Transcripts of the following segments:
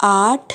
8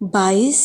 22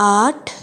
8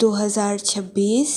2026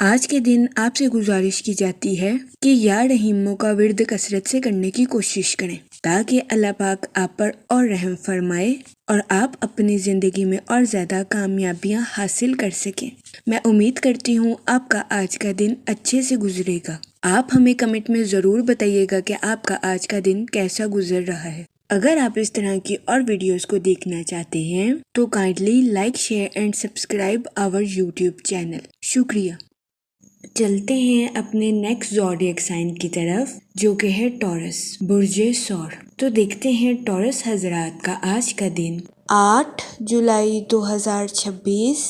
آج کے دن آپ سے گزارش کی جاتی ہے کہ یا رحیموں کا ورد کثرت سے کرنے کی کوشش کریں تاکہ اللہ پاک آپ پر اور رحم فرمائے اور آپ اپنی زندگی میں اور زیادہ کامیابیاں حاصل کر سکیں۔ میں امید کرتی ہوں آپ کا آج کا دن اچھے سے گزرے گا۔ آپ ہمیں کمنٹ میں ضرور بتائیے گا کہ آپ کا آج کا دن کیسا گزر رہا ہے۔ اگر آپ اس طرح کی اور ویڈیوز کو دیکھنا چاہتے ہیں تو kindly like, share and subscribe our YouTube channel. شکریہ۔ چلتے ہیں اپنے نیکسٹ زوڈیک سائن کی طرف جو کہ ہے ٹورس، برج ثور۔ تو دیکھتے ہیں ٹورس حضرات کا آج کا دن 8 جولائی 2026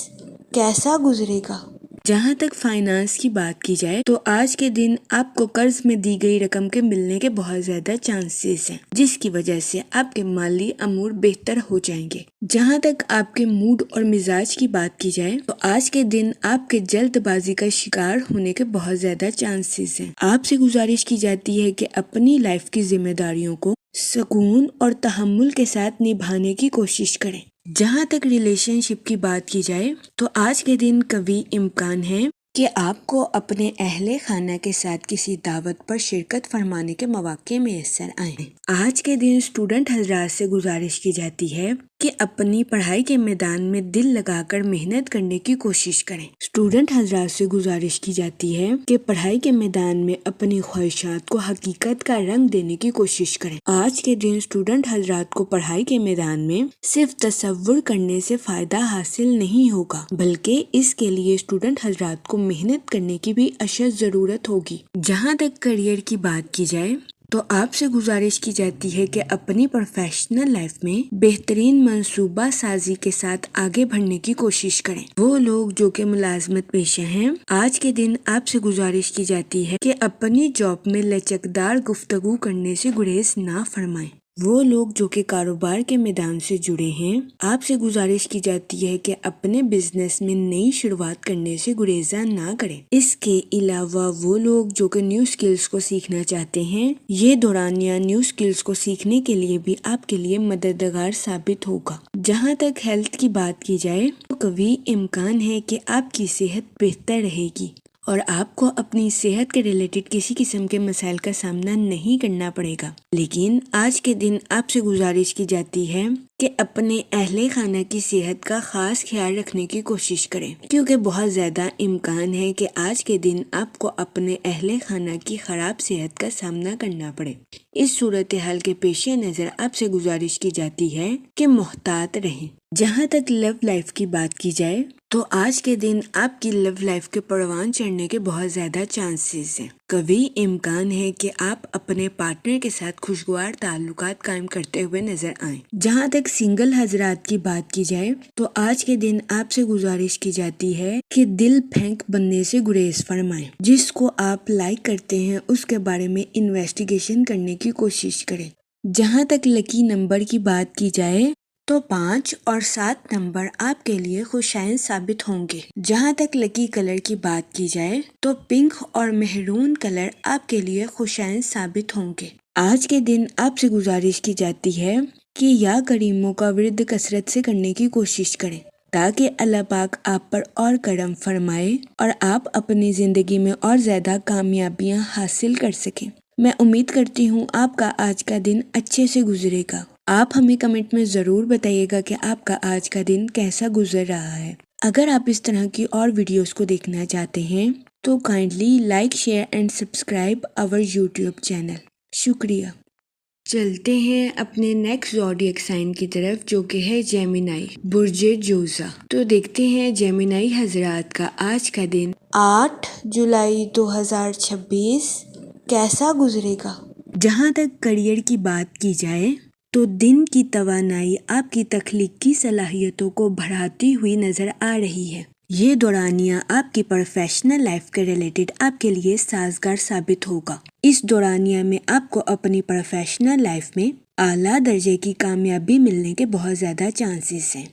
کیسا گزرے گا۔ جہاں تک فائنانس کی بات کی جائے تو آج کے دن آپ کو قرض میں دی گئی رقم کے ملنے کے بہت زیادہ چانسز ہیں، جس کی وجہ سے آپ کے مالی امور بہتر ہو جائیں گے۔ جہاں تک آپ کے موڈ اور مزاج کی بات کی جائے تو آج کے دن آپ کے جلد بازی کا شکار ہونے کے بہت زیادہ چانسز ہیں۔ آپ سے گزارش کی جاتی ہے کہ اپنی لائف کی ذمہ داریوں کو سکون اور تحمل کے ساتھ نبھانے کی کوشش کریں۔ جہاں تک ریلیشن شپ کی بات کی جائے تو آج کے دن قوی امکان ہے کہ آپ کو اپنے اہل خانہ کے ساتھ کسی دعوت پر شرکت فرمانے کے مواقع میسر آئیں۔ آج کے دن اسٹوڈنٹ حضرات سے گزارش کی جاتی ہے کہ اپنی پڑھائی کے میدان میں دل لگا کر محنت کرنے کی کوشش کریں۔ اسٹوڈنٹ حضرات سے گزارش کی جاتی ہے کہ پڑھائی کے میدان میں اپنی خواہشات کو حقیقت کا رنگ دینے کی کوشش کریں۔ آج کے دن اسٹوڈنٹ حضرات کو پڑھائی کے میدان میں صرف تصور کرنے سے فائدہ حاصل نہیں ہوگا، بلکہ اس کے لیے اسٹوڈنٹ حضرات کو محنت کرنے کی بھی اشد ضرورت ہوگی۔ جہاں تک کریئر کی بات کی جائے تو آپ سے گزارش کی جاتی ہے کہ اپنی پروفیشنل لائف میں بہترین منصوبہ سازی کے ساتھ آگے بڑھنے کی کوشش کریں۔ وہ لوگ جو کہ ملازمت پیشہ ہیں، آج کے دن آپ سے گزارش کی جاتی ہے کہ اپنی جاب میں لچکدار گفتگو کرنے سے گریز نہ فرمائیں۔ وہ لوگ جو کہ کاروبار کے میدان سے جڑے ہیں، آپ سے گزارش کی جاتی ہے کہ اپنے بزنس میں نئی شروعات کرنے سے گریزاں نہ کریں۔ اس کے علاوہ وہ لوگ جو کہ نیو سکلز کو سیکھنا چاہتے ہیں، یہ دورانیہ نیو سکلز کو سیکھنے کے لیے بھی آپ کے لیے مددگار ثابت ہوگا۔ جہاں تک ہیلتھ کی بات کی جائے تو قوی امکان ہے کہ آپ کی صحت بہتر رہے گی اور آپ کو اپنی صحت کے ریلیٹڈ کسی قسم کے مسائل کا سامنا نہیں کرنا پڑے گا۔ لیکن آج کے دن آپ سے گزارش کی جاتی ہے کہ اپنے اہل خانہ کی صحت کا خاص خیال رکھنے کی کوشش کریں، کیونکہ بہت زیادہ امکان ہے کہ آج کے دن آپ کو اپنے اہل خانہ کی خراب صحت کا سامنا کرنا پڑے۔ اس صورتحال کے پیش نظر آپ سے گزارش کی جاتی ہے کہ محتاط رہیں۔ جہاں تک لو لائف کی بات کی جائے تو آج کے دن آپ کی لو لائف کے پروان چڑھنے کے بہت زیادہ چانسز ہیں۔ قوی امکان ہے کہ آپ اپنے پارٹنر کے ساتھ خوشگوار تعلقات قائم کرتے ہوئے نظر آئیں۔ جہاں تک سنگل حضرات کی بات کی جائے تو آج کے دن آپ سے گزارش کی جاتی ہے کہ دل پھینک بننے سے گریز فرمائیں۔ جس کو آپ لائک کرتے ہیں اس کے بارے میں انویسٹیگیشن کرنے کی کوشش کریں۔ جہاں تک لکی نمبر کی بات کی جائے تو 5 اور 7 نمبر آپ کے لیے خوشائن ثابت ہوں گے۔ جہاں تک لکی کلر کی بات کی جائے تو پنک اور مہرون کلر آپ کے لیے خوشائن ثابت ہوں گے۔ آج کے دن آپ سے گزارش کی جاتی ہے کہ یا کریموں کا ورد کثرت سے کرنے کی کوشش کریں تاکہ اللہ پاک آپ پر اور کرم فرمائے اور آپ اپنی زندگی میں اور زیادہ کامیابیاں حاصل کر سکیں۔ میں امید کرتی ہوں آپ کا آج کا دن اچھے سے گزرے گا۔ آپ ہمیں کمنٹ میں ضرور بتائیے گا کہ آپ کا آج کا دن کیسا گزر رہا ہے۔ اگر آپ اس طرح کی اور ویڈیوز کو دیکھنا چاہتے ہیں تو kindly like, share and subscribe our YouTube channel. شکریہ۔ چلتے ہیں اپنے نیکسٹ زوڈیک سائن کی طرف جو کہ ہے جیمینائی، برج جوزا۔ تو دیکھتے ہیں جیمینائی حضرات کا آج کا دن 8 جولائی 2026 کیسا گزرے گا۔ جہاں تک کریئر کی بات کی جائے تو دن کی توانائی آپ کی تخلیقی صلاحیتوں کو بڑھاتی ہوئی نظر آ رہی ہے۔ یہ دورانیہ آپ کی پروفیشنل لائف کے ریلیٹڈ آپ کے لیے سازگار ثابت ہوگا۔ اس دورانیہ میں آپ کو اپنی پروفیشنل لائف میں اعلیٰ درجے کی کامیابی ملنے کے بہت زیادہ چانسز ہیں۔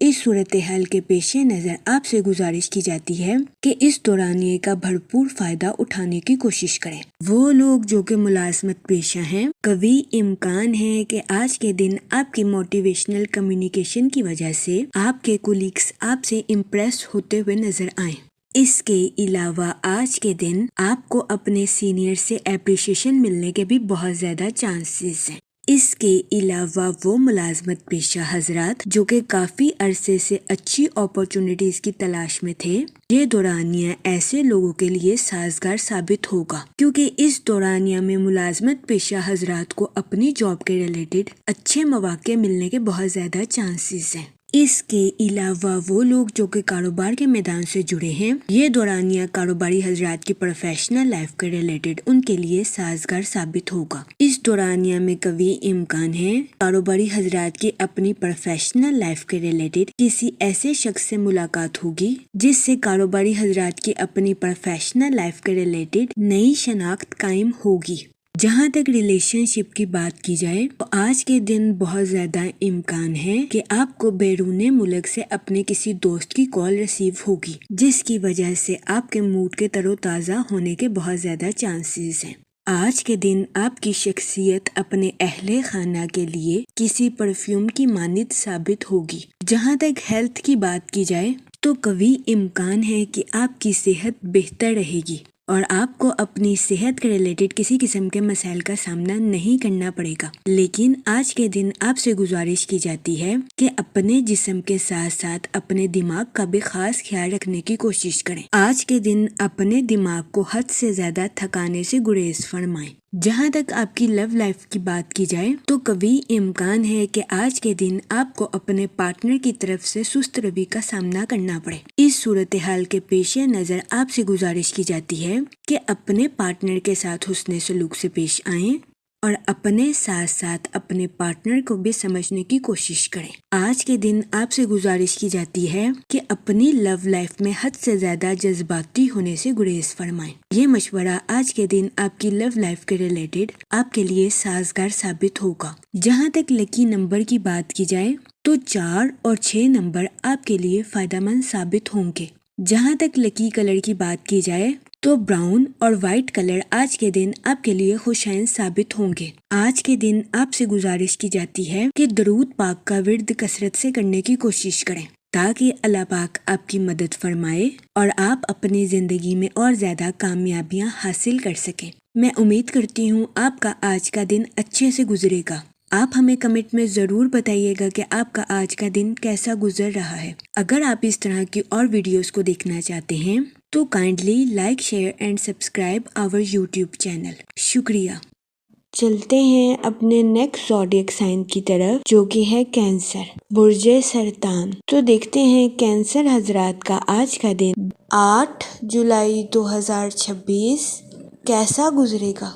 اس صورتحال کے پیش نظر آپ سے گزارش کی جاتی ہے کہ اس دورانیے کا بھرپور فائدہ اٹھانے کی کوشش کریں۔ وہ لوگ جو کہ ملازمت پیشہ ہیں، قوی امکان ہے کہ آج کے دن آپ کی موٹیویشنل کمیونیکیشن کی وجہ سے آپ کے کولیگز آپ سے امپریس ہوتے ہوئے نظر آئیں۔ اس کے علاوہ آج کے دن آپ کو اپنے سینئر سے اپریشیشن ملنے کے بھی بہت زیادہ چانسز ہیں۔ اس کے علاوہ وہ ملازمت پیشہ حضرات جو کہ کافی عرصے سے اچھی اپرچونٹیز کی تلاش میں تھے، یہ دورانیہ ایسے لوگوں کے لیے سازگار ثابت ہوگا، کیونکہ اس دورانیہ میں ملازمت پیشہ حضرات کو اپنی جاب کے ریلیٹڈ اچھے مواقع ملنے کے بہت زیادہ چانسز ہیں۔ اس کے علاوہ وہ لوگ جو کہ کاروبار کے میدان سے جڑے ہیں، یہ دورانیہ کاروباری حضرات کی پروفیشنل لائف کے ریلیٹڈ ان کے لیے سازگار ثابت ہوگا۔ اس دورانیہ میں قوی امکان ہے کاروباری حضرات کی اپنی پروفیشنل لائف کے ریلیٹڈ کسی ایسے شخص سے ملاقات ہوگی جس سے کاروباری حضرات کی اپنی پروفیشنل لائف کے ریلیٹڈ نئی شناخت قائم ہوگی۔ جہاں تک ریلیشن شپ کی بات کی جائے تو آج کے دن بہت زیادہ امکان ہے کہ آپ کو بیرون ملک سے اپنے کسی دوست کی کال ریسیو ہوگی، جس کی وجہ سے آپ کے موڈ کے تر و تازہ ہونے کے بہت زیادہ چانسز ہیں۔ آج کے دن آپ کی شخصیت اپنے اہل خانہ کے لیے کسی پرفیوم کی مانند ثابت ہوگی۔ جہاں تک ہیلتھ کی بات کی جائے تو قوی امکان ہے کہ آپ کی صحت بہتر رہے گی اور آپ کو اپنی صحت کے ریلیٹڈ کسی قسم کے مسائل کا سامنا نہیں کرنا پڑے گا، لیکن آج کے دن آپ سے گزارش کی جاتی ہے کہ اپنے جسم کے ساتھ ساتھ اپنے دماغ کا بھی خاص خیال رکھنے کی کوشش کریں۔ آج کے دن اپنے دماغ کو حد سے زیادہ تھکانے سے گریز فرمائیں۔ جہاں تک آپ کی لو لائف کی بات کی جائے تو قوی امکان ہے کہ آج کے دن آپ کو اپنے پارٹنر کی طرف سے سست روی کا سامنا کرنا پڑے۔ اس صورتحال کے پیش نظر آپ سے گزارش کی جاتی ہے کہ اپنے پارٹنر کے ساتھ حسن سلوک سے پیش آئیں اور اپنے ساتھ ساتھ اپنے پارٹنر کو بھی سمجھنے کی کوشش کریں۔ آج کے دن آپ سے گزارش کی جاتی ہے کہ اپنی لو لائف میں حد سے زیادہ جذباتی ہونے سے گریز فرمائیں۔ یہ مشورہ آج کے دن آپ کی لو لائف کے ریلیٹڈ آپ کے لیے سازگار ثابت ہوگا۔ جہاں تک لکی نمبر کی بات کی جائے تو 4 اور 6 نمبر آپ کے لیے فائدہ مند ثابت ہوں گے۔ جہاں تک لکی کلر کی بات کی جائے تو براؤن اور وائٹ کلر آج کے دن آپ کے لیے خوشائن ثابت ہوں گے۔ آج کے دن آپ سے گزارش کی جاتی ہے کہ درود پاک کا ورد کثرت سے کرنے کی کوشش کریں تاکہ اللہ پاک آپ کی مدد فرمائے اور آپ اپنی زندگی میں اور زیادہ کامیابیاں حاصل کر سکیں۔ میں امید کرتی ہوں آپ کا آج کا دن اچھے سے گزرے گا۔ آپ ہمیں کمنٹ میں ضرور بتائیے گا کہ آپ کا آج کا دن کیسا گزر رہا ہے۔ اگر آپ اس طرح کی اور ویڈیوز کو دیکھنا چاہتے ہیں تو kindly like, share and subscribe our YouTube channel. شکریہ۔ چلتے ہیں اپنے نیکسٹ زوڈیک سائن کی طرف جو کہ ہے کینسر، برج سرطان۔ تو دیکھتے ہیں کینسر حضرات کا آج کا دن 8 جولائی 2026 کیسا گزرے گا۔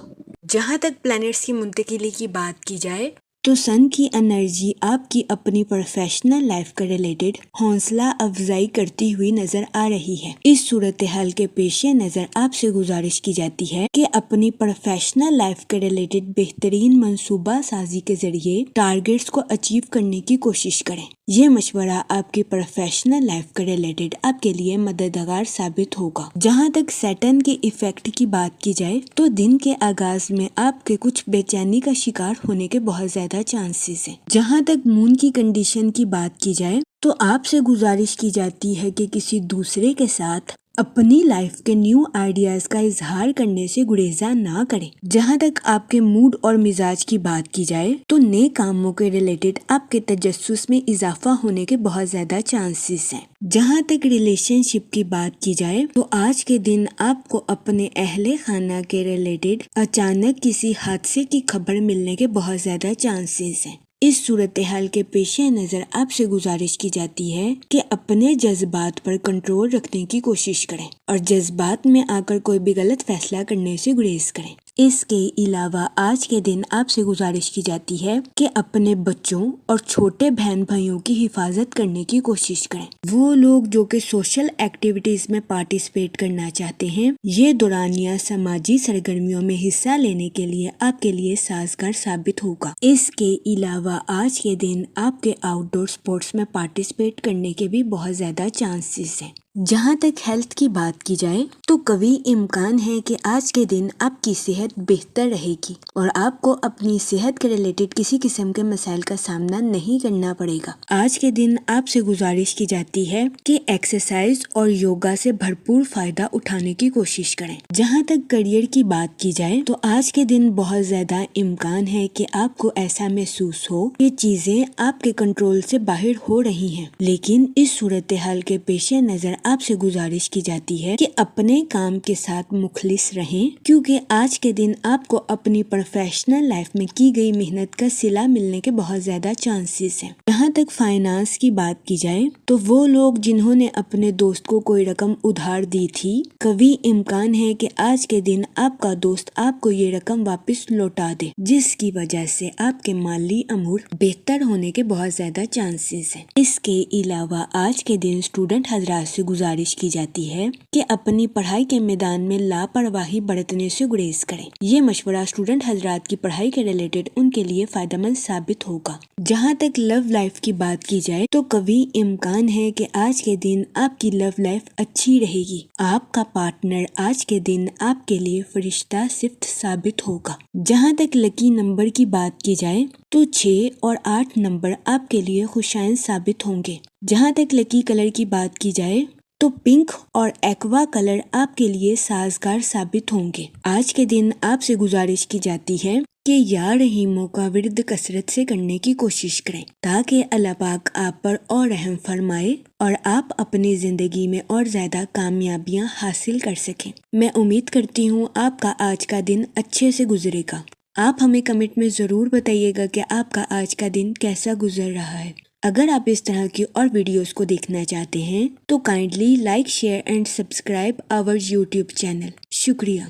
جہاں تک پلانٹس کی منتقلی کی بات کی جائے تو سن کی انرجی آپ کی اپنی پروفیشنل لائف کے ریلیٹڈ حوصلہ افزائی کرتی ہوئی نظر آ رہی ہے۔ اس صورتحال کے پیش نظر آپ سے گزارش کی جاتی ہے کہ اپنی پروفیشنل لائف کے ریلیٹڈ بہترین منصوبہ سازی کے ذریعے ٹارگیٹس کو اچیو کرنے کی کوشش کریں۔ یہ مشورہ آپ کی پروفیشنل لائف کے ریلیٹڈ آپ کے لیے مددگار ثابت ہوگا۔ جہاں تک سیٹرن کے ایفیکٹ کی بات کی جائے تو دن کے آغاز میں آپ کے کچھ بے چینی کا شکار ہونے کے بہت زیادہ چانسز ہیں۔ جہاں تک مون کی کنڈیشن کی بات کی جائے تو آپ سے گزارش کی جاتی ہے کہ کسی دوسرے کے ساتھ اپنی لائف کے نیو آئیڈیاز کا اظہار کرنے سے گریزا نہ کریں۔ جہاں تک آپ کے موڈ اور مزاج کی بات کی جائے تو نئے کاموں کے ریلیٹڈ آپ کے تجسس میں اضافہ ہونے کے بہت زیادہ چانسز ہیں۔ جہاں تک ریلیشن شپ کی بات کی جائے تو آج کے دن آپ کو اپنے اہل خانہ کے ریلیٹڈ اچانک کسی حادثے کی خبر ملنے کے بہت زیادہ چانسز ہیں۔ اس صورتحال کے پیش نظر آپ سے گزارش کی جاتی ہے کہ اپنے جذبات پر کنٹرول رکھنے کی کوشش کریں اور جذبات میں آ کر کوئی بھی غلط فیصلہ کرنے سے گریز کریں۔ اس کے علاوہ آج کے دن آپ سے گزارش کی جاتی ہے کہ اپنے بچوں اور چھوٹے بہن بھائیوں کی حفاظت کرنے کی کوشش کریں۔ وہ لوگ جو کہ سوشل ایکٹیویٹیز میں پارٹیسپیٹ کرنا چاہتے ہیں، یہ دورانیہ سماجی سرگرمیوں میں حصہ لینے کے لیے آپ کے لیے سازگار ثابت ہوگا۔ اس کے علاوہ آج کے دن آپ کے آؤٹ ڈور سپورٹس میں پارٹیسپیٹ کرنے کے بھی بہت زیادہ چانسز ہیں۔ جہاں تک ہیلتھ کی بات کی جائے تو قوی امکان ہے کہ آج کے دن آپ کی صحت بہتر رہے گی اور آپ کو اپنی صحت کے ریلیٹڈ کسی قسم کے مسائل کا سامنا نہیں کرنا پڑے گا۔ آج کے دن آپ سے گزارش کی جاتی ہے کہ ایکسرسائز اور یوگا سے بھرپور فائدہ اٹھانے کی کوشش کریں۔ جہاں تک کیریئر کی بات کی جائے تو آج کے دن بہت زیادہ امکان ہے کہ آپ کو ایسا محسوس ہو کہ چیزیں آپ کے کنٹرول سے باہر ہو رہی ہیں، لیکن اس صورتحال کے پیش نظر آپ سے گزارش کی جاتی ہے کہ اپنے کام کے ساتھ مخلص رہیں، کیونکہ آج کے دن آپ کو اپنی پروفیشنل لائف میں کی گئی محنت کا صلہ ملنے کے بہت زیادہ چانسز ہیں۔ جہاں تک فائنانس کی بات کی جائے تو وہ لوگ جنہوں نے اپنے دوست کو کوئی رقم ادھار دی تھی، قوی امکان ہے کہ آج کے دن آپ کا دوست آپ کو یہ رقم واپس لوٹا دے، جس کی وجہ سے آپ کے مالی امور بہتر ہونے کے بہت زیادہ چانسز ہیں۔ اس کے علاوہ آج کے دن اسٹوڈنٹ حضرات سے گزارش کی جاتی ہے کہ اپنی پڑھائی کے میدان میں لاپرواہی برتنے سے گریز کریں۔ یہ مشورہ اسٹوڈنٹ حضرات کی پڑھائی کے ریلیٹڈ ان کے لیے فائدہ مند ثابت ہوگا۔ جہاں تک لو لائف کی بات کی جائے تو قوی امکان ہے کہ آج کے دن آپ کی لو لائف اچھی رہے گی۔ آپ کا پارٹنر آج کے دن آپ کے لیے فرشتہ صفت ثابت ہوگا۔ جہاں تک لکی نمبر کی بات کی جائے تو 6 اور 8 نمبر آپ کے لیے خوشائن ثابت ہوں گے۔ جہاں تک لکی کلر کی بات کی جائے تو پنک اور ایکوا کلر آپ کے لیے سازگار ثابت ہوں گے۔ آج کے دن آپ سے گزارش کی جاتی ہے کہ یا رحیموں کا ورد کثرت سے کرنے کی کوشش کریں تاکہ اللہ پاک آپ پر اور رحم فرمائے اور آپ اپنی زندگی میں اور زیادہ کامیابیاں حاصل کر سکیں۔ میں امید کرتی ہوں آپ کا آج کا دن اچھے سے گزرے گا۔ آپ ہمیں کمنٹ میں ضرور بتائیے گا کہ آپ کا آج کا دن کیسا گزر رہا ہے۔ اگر آپ اس طرح کی اور ویڈیوز کو دیکھنا چاہتے ہیں تو kindly like, share and subscribe our YouTube channel. شکریہ۔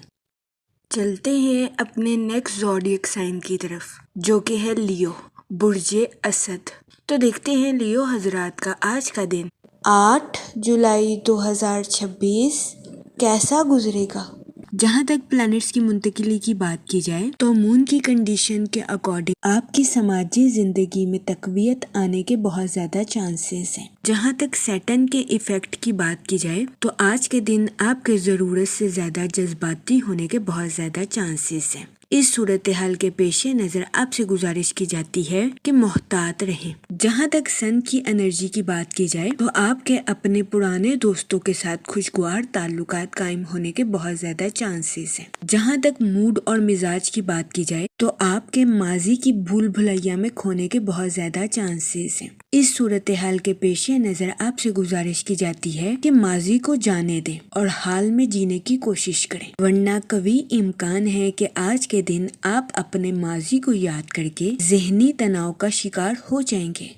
چلتے ہیں اپنے نیکسٹ زوڈیک سائن کی طرف، جو کہ ہے لیو، برج اسد۔ تو دیکھتے ہیں لیو حضرات کا آج کا دن 8 جولائی 2026 کیسا گزرے گا۔ جہاں تک پلانٹس کی منتقلی کی بات کی جائے تو مون کی کنڈیشن کے اکارڈنگ آپ کی سماجی زندگی میں تقویت آنے کے بہت زیادہ چانسز ہیں۔ جہاں تک سیٹن کے ایفیکٹ کی بات کی جائے تو آج کے دن آپ کے ضرورت سے زیادہ جذباتی ہونے کے بہت زیادہ چانسز ہیں۔ اس صورتحال کے پیش نظر آپ سے گزارش کی جاتی ہے کہ محتاط رہیں۔ جہاں تک سن کی انرجی کی بات کی جائے تو آپ کے اپنے پرانے دوستوں کے ساتھ خوشگوار تعلقات قائم ہونے کے بہت زیادہ چانسز ہیں۔ جہاں تک موڈ اور مزاج کی بات کی جائے تو آپ کے ماضی کی بھول بھلائیا میں کھونے کے بہت زیادہ چانسز ہیں۔ اس صورتحال کے پیش نظر آپ سے گزارش کی جاتی ہے کہ ماضی کو جانے دیں اور حال میں جینے کی کوشش کریں، ورنہ قوی امکان ہے کہ آج کے دن آپ اپنے ماضی کو یاد کر کے ذہنی تناؤ کا شکار ہو جائیں گے۔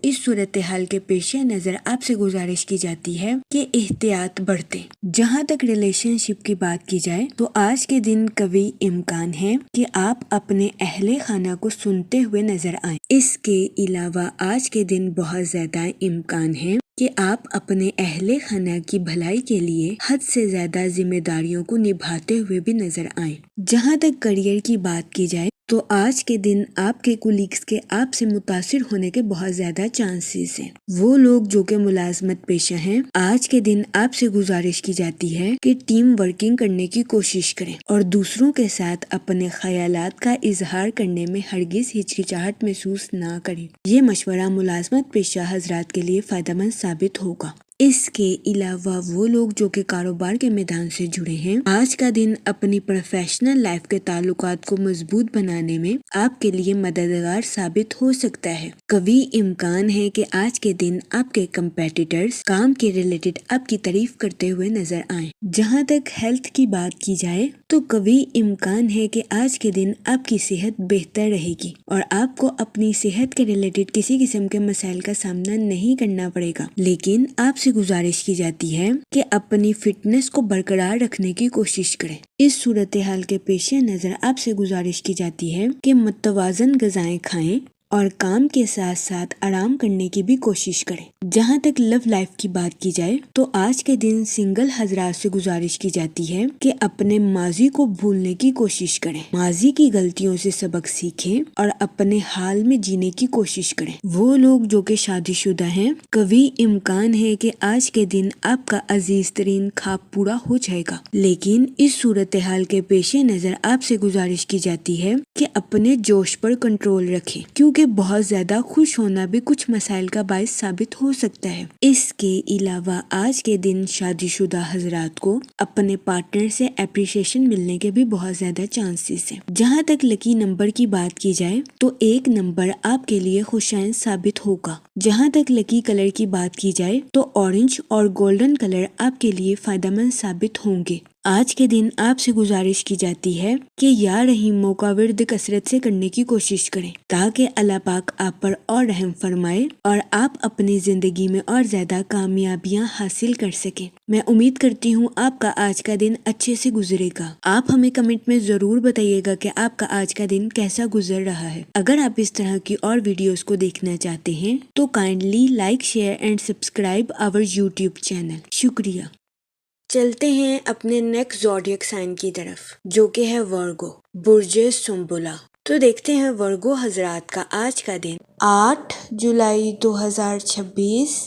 اس صورتحال کے پیش نظر آپ سے گزارش کی جاتی ہے کہ احتیاط برتیں۔ جہاں تک ریلیشن شپ کی بات کی جائے تو آج کے دن قوی امکان ہے کہ آپ اپنے اہل خانہ کو سنتے ہوئے نظر آئیں۔ اس کے علاوہ آج کے دن بہت زیادہ امکان ہے کہ آپ اپنے اہل خانہ کی بھلائی کے لیے حد سے زیادہ ذمہ داریوں کو نبھاتے ہوئے بھی نظر آئیں۔ جہاں تک کیریئر کی بات کی جائے تو آج کے دن آپ کے کولیگز کے آپ سے متاثر ہونے کے بہت زیادہ چانسز ہیں۔ وہ لوگ جو کہ ملازمت پیشہ ہیں، آج کے دن آپ سے گزارش کی جاتی ہے کہ ٹیم ورکنگ کرنے کی کوشش کریں اور دوسروں کے ساتھ اپنے خیالات کا اظہار کرنے میں ہرگز ہچکچاہٹ محسوس نہ کریں۔ یہ مشورہ ملازمت پیشہ حضرات کے لیے فائدہ مند ثابت ہوگا۔ اس کے علاوہ وہ لوگ جو کہ کاروبار کے میدان سے جڑے ہیں، آج کا دن اپنی پروفیشنل لائف کے تعلقات کو مضبوط بنانے میں آپ کے لیے مددگار ثابت ہو سکتا ہے۔ قوی امکان ہے کہ آج کے دن آپ کے کمپیٹیٹرز کام کے ریلیٹڈ آپ کی تعریف کرتے ہوئے نظر آئیں۔ جہاں تک ہیلتھ کی بات کی جائے تو قوی امکان ہے کہ آج کے دن آپ کی صحت بہتر رہے گی اور آپ کو اپنی صحت کے ریلیٹڈ کسی قسم کے مسائل کا سامنا نہیں کرنا پڑے گا، لیکن آپ سے گزارش کی جاتی ہے کہ اپنی فٹنس کو برقرار رکھنے کی کوشش کریں۔ اس صورتحال کے پیش نظر آپ سے گزارش کی جاتی ہے کہ متوازن غذائیں کھائیں اور کام کے ساتھ ساتھ آرام کرنے کی بھی کوشش کریں۔ جہاں تک لو لائف کی بات کی جائے تو آج کے دن سنگل حضرات سے گزارش کی جاتی ہے کہ اپنے ماضی کو بھولنے کی کوشش کریں، ماضی کی غلطیوں سے سبق سیکھیں اور اپنے حال میں جینے کی کوشش کریں۔ وہ لوگ جو کہ شادی شدہ ہیں، کبھی امکان ہے کہ آج کے دن آپ کا عزیز ترین خواب پورا ہو جائے گا، لیکن اس صورتحال کے پیش نظر آپ سے گزارش کی جاتی ہے کہ اپنے جوش پر کنٹرول رکھیں، کیونکہ بہت زیادہ خوش ہونا بھی کچھ مسائل کا باعث ثابت ہو سکتا ہے۔ اس کے علاوہ آج کے دن شادی شدہ حضرات کو اپنے پارٹنر سے اپریشیشن ملنے کے بھی بہت زیادہ چانسز ہیں۔ جہاں تک لکی نمبر کی بات کی جائے تو 1 نمبر آپ کے لیے خوشائن ثابت ہوگا۔ جہاں تک لکی کلر کی بات کی جائے تو اورنج اور گولڈن کلر آپ کے لیے فائدہ مند ثابت ہوں گے۔ آج کے دن آپ سے گزارش کی جاتی ہے کہ یا رحیم موقع ورد کثرت سے کرنے کی کوشش کریں تاکہ اللہ پاک آپ پر اور رحم فرمائے اور آپ اپنی زندگی میں اور زیادہ کامیابیاں حاصل کر سکیں۔ میں امید کرتی ہوں آپ کا آج کا دن اچھے سے گزرے گا۔ آپ ہمیں کمنٹ میں ضرور بتائیے گا کہ آپ کا آج کا دن کیسا گزر رہا ہے۔ اگر آپ اس طرح کی اور ویڈیوز کو دیکھنا چاہتے ہیں تو kindly like, share and subscribe our YouTube channel. شکریہ۔ چلتے ہیں اپنے نیکسٹ زوڈیک سائن کی طرف جو کہ ہے ورگو، برج سنبلا۔ تو دیکھتے ہیں ورگو حضرات کا آج کا دن 8 جولائی 2026